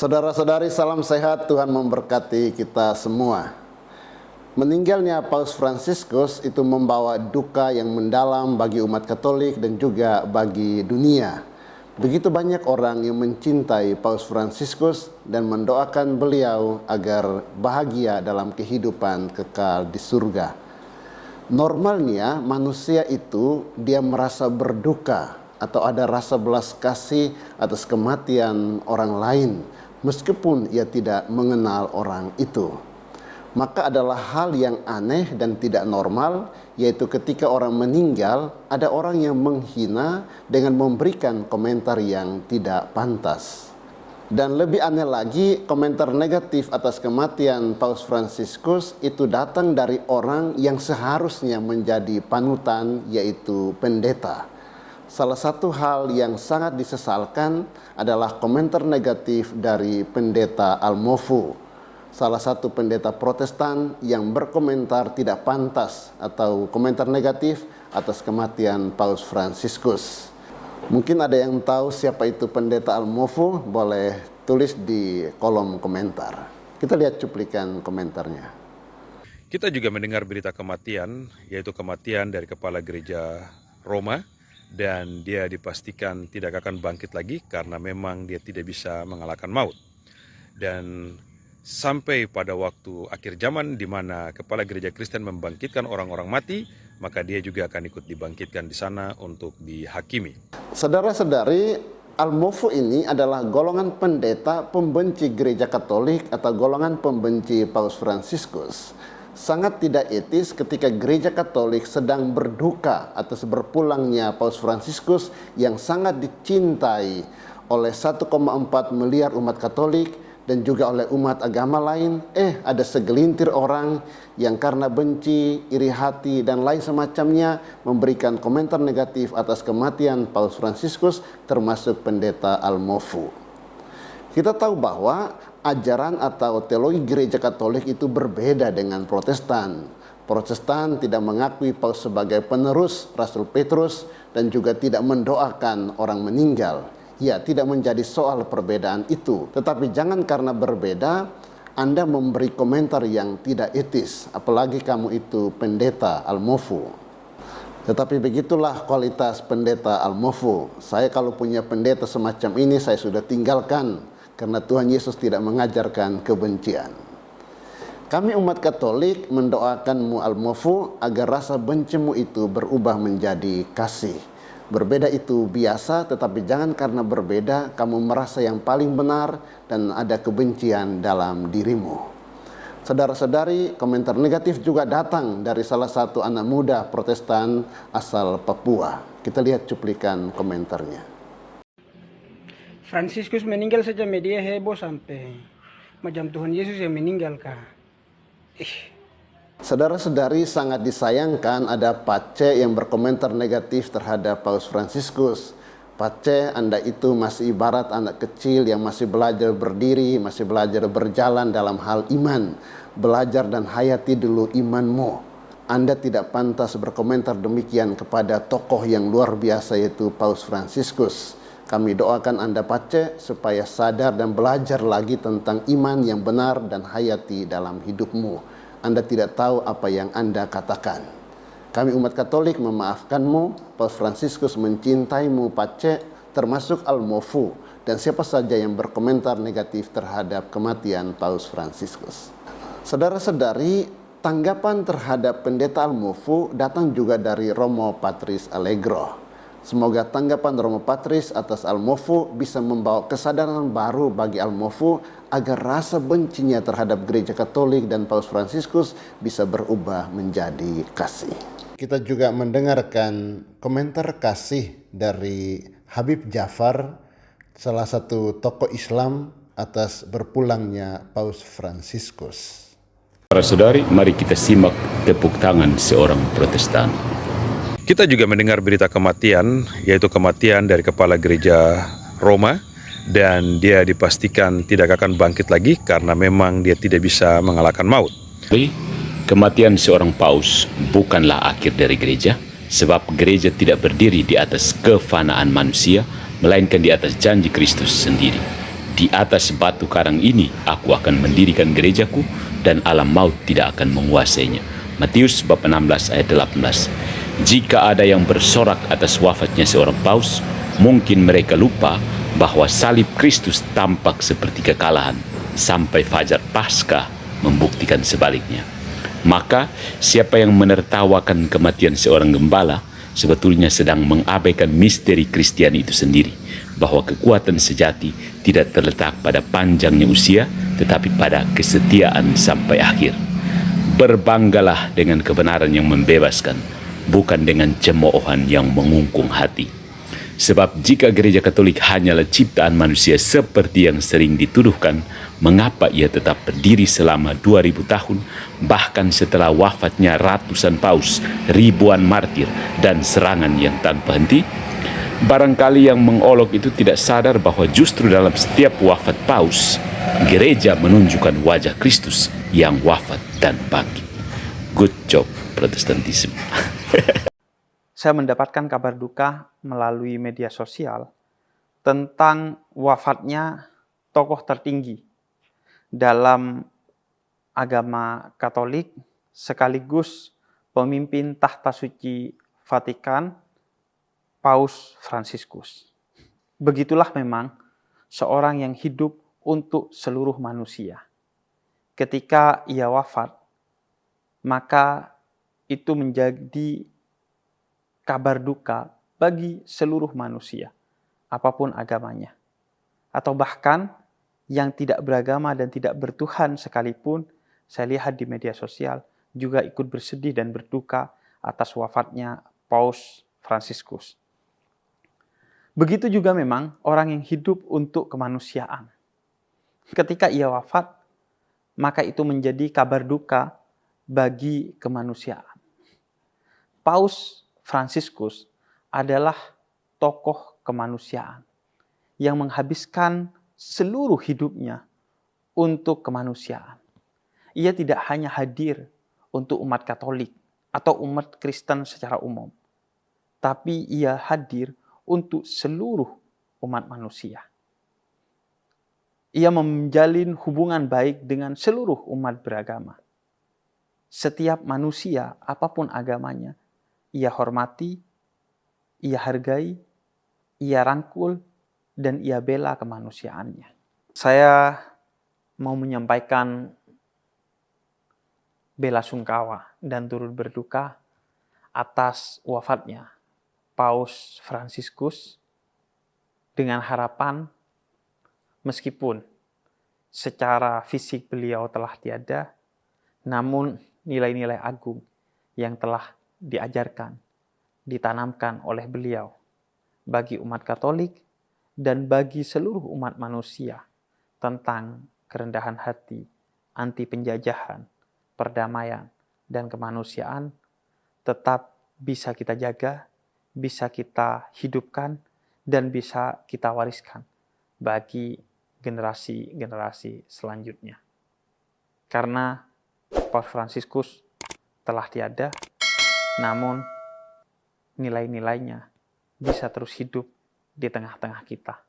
Saudara-saudari, salam sehat, Tuhan memberkati kita semua. Meninggalnya Paus Fransiskus itu membawa duka yang mendalam bagi umat Katolik dan juga bagi dunia. Begitu banyak orang yang mencintai Paus Fransiskus dan mendoakan beliau agar bahagia dalam kehidupan kekal di surga. Normalnya manusia itu dia merasa berduka atau ada rasa belas kasih atas kematian orang lain, meskipun ia tidak mengenal orang itu. Maka adalah hal yang aneh dan tidak normal, yaitu ketika orang meninggal, ada orang yang menghina dengan memberikan komentar yang tidak pantas. Dan lebih aneh lagi, komentar negatif atas kematian Paus Fransiskus itu datang dari orang yang seharusnya menjadi panutan, yaitu pendeta. Salah satu hal yang sangat disesalkan adalah komentar negatif dari pendeta Almofu, salah satu pendeta Protestan yang berkomentar tidak pantas atau komentar negatif atas kematian Paus Fransiskus. Mungkin ada yang tahu siapa itu pendeta Almofu, boleh tulis di kolom komentar. Kita lihat cuplikan komentarnya. Kita juga mendengar berita kematian, yaitu kematian dari kepala gereja Roma, dan dia dipastikan tidak akan bangkit lagi karena memang dia tidak bisa mengalahkan maut. Dan sampai pada waktu akhir zaman di mana kepala gereja Kristen membangkitkan orang-orang mati, maka dia juga akan ikut dibangkitkan di sana untuk dihakimi. Saudara-saudari, Almofu ini adalah golongan pendeta pembenci gereja Katolik atau golongan pembenci Paus Fransiskus. Sangat tidak etis ketika gereja Katolik sedang berduka atas berpulangnya Paus Fransiskus yang sangat dicintai oleh 1,4 miliar umat Katolik dan juga oleh umat agama lain. Ada segelintir orang yang karena benci, iri hati, dan lain semacamnya memberikan komentar negatif atas kematian Paus Fransiskus, termasuk pendeta Almofu. Kita tahu bahwa ajaran atau teologi gereja Katolik itu berbeda dengan Protestan. Protestan tidak mengakui Paus sebagai penerus Rasul Petrus dan juga tidak mendoakan orang meninggal. Ya, tidak menjadi soal perbedaan itu. Tetapi jangan karena berbeda Anda memberi komentar yang tidak etis, apalagi kamu itu pendeta Almofu. Tetapi begitulah kualitas pendeta Almofu. Saya kalau punya pendeta semacam ini saya sudah tinggalkan, karena Tuhan Yesus tidak mengajarkan kebencian. Kami umat Katolik mendoakanmu Almofu agar rasa bencimu itu berubah menjadi kasih. Berbeda itu biasa, tetapi jangan karena berbeda kamu merasa yang paling benar dan ada kebencian dalam dirimu. Saudara-saudari, komentar negatif juga datang dari salah satu anak muda Protestan asal Papua. Kita lihat cuplikan komentarnya. Fransiskus meninggal saja media heboh sampai macam Tuhan Yesus yang meninggal kah? Saudara-saudari, sangat disayangkan ada Pace yang berkomentar negatif terhadap Paus Fransiskus. Pace, Anda itu masih ibarat anak kecil yang masih belajar berdiri, masih belajar berjalan dalam hal iman. Belajar dan hayati dulu imanmu. Anda tidak pantas berkomentar demikian kepada tokoh yang luar biasa yaitu Paus Fransiskus. Kami doakan Anda Pace supaya sadar dan belajar lagi tentang iman yang benar dan hayati dalam hidupmu. Anda tidak tahu apa yang Anda katakan. Kami umat Katolik memaafkanmu. Paus Fransiskus mencintaimu Pace, termasuk Almofu dan siapa saja yang berkomentar negatif terhadap kematian Paus Fransiskus. Saudara-saudari, tanggapan terhadap pendeta Almofu datang juga dari Romo Patris Allegro. Semoga tanggapan Romo Patris atas Almofu bisa membawa kesadaran baru bagi Almofu agar rasa bencinya terhadap gereja Katolik dan Paus Fransiskus bisa berubah menjadi kasih. Kita juga mendengarkan komentar kasih dari Habib Jafar, salah satu tokoh Islam atas berpulangnya Paus Fransiskus. Para saudari, mari kita simak tepuk tangan seorang Protestan. Kita juga mendengar berita kematian, yaitu kematian dari kepala gereja Roma, dan dia dipastikan tidak akan bangkit lagi karena memang dia tidak bisa mengalahkan maut. Kematian seorang paus bukanlah akhir dari gereja, sebab gereja tidak berdiri di atas kefanaan manusia, melainkan di atas janji Kristus sendiri. Di atas batu karang ini aku akan mendirikan gerejaku dan alam maut tidak akan menguasainya. Matius bab 16 ayat 18. Jika ada yang bersorak atas wafatnya seorang paus, mungkin mereka lupa bahwa salib Kristus tampak seperti kekalahan sampai fajar Paskah membuktikan sebaliknya. Maka siapa yang menertawakan kematian seorang gembala sebetulnya sedang mengabaikan misteri Kristiani itu sendiri, bahwa kekuatan sejati tidak terletak pada panjangnya usia, tetapi pada kesetiaan sampai akhir. Berbanggalah dengan kebenaran yang membebaskan, bukan dengan cemoohan yang mengungkung hati. Sebab jika gereja Katolik hanyalah ciptaan manusia seperti yang sering dituduhkan, mengapa ia tetap berdiri selama 2000 tahun, bahkan setelah wafatnya ratusan paus, ribuan martir, dan serangan yang tanpa henti? Barangkali yang mengolok itu tidak sadar bahwa justru dalam setiap wafat paus, gereja menunjukkan wajah Kristus yang wafat dan bangkit. Good job, Protestantisme. Saya mendapatkan kabar duka melalui media sosial tentang wafatnya tokoh tertinggi dalam agama Katolik sekaligus pemimpin tahta suci Vatikan, Paus Fransiskus. Begitulah memang seorang yang hidup untuk seluruh manusia. Ketika ia wafat, maka itu menjadi kabar duka bagi seluruh manusia, apapun agamanya. Atau bahkan yang tidak beragama dan tidak bertuhan sekalipun, saya lihat di media sosial, juga ikut bersedih dan berduka atas wafatnya Paus Fransiskus. Begitu juga memang orang yang hidup untuk kemanusiaan. Ketika ia wafat, maka itu menjadi kabar duka bagi kemanusiaan. Paus Fransiskus adalah tokoh kemanusiaan yang menghabiskan seluruh hidupnya untuk kemanusiaan. Ia tidak hanya hadir untuk umat Katolik atau umat Kristen secara umum, tapi ia hadir untuk seluruh umat manusia. Ia menjalin hubungan baik dengan seluruh umat beragama. Setiap manusia, apapun agamanya, ia hormati, ia hargai, ia rangkul, dan ia bela kemanusiaannya. Saya mau menyampaikan bela sungkawa dan turut berduka atas wafatnya Paus Fransiskus, dengan harapan meskipun secara fisik beliau telah tiada, namun nilai-nilai agung yang telah diajarkan, ditanamkan oleh beliau bagi umat Katolik dan bagi seluruh umat manusia tentang kerendahan hati, anti penjajahan, perdamaian, dan kemanusiaan tetap bisa kita jaga, bisa kita hidupkan, dan bisa kita wariskan bagi generasi-generasi selanjutnya. Karena Paus Fransiskus telah tiada, namun nilai-nilainya bisa terus hidup di tengah-tengah kita.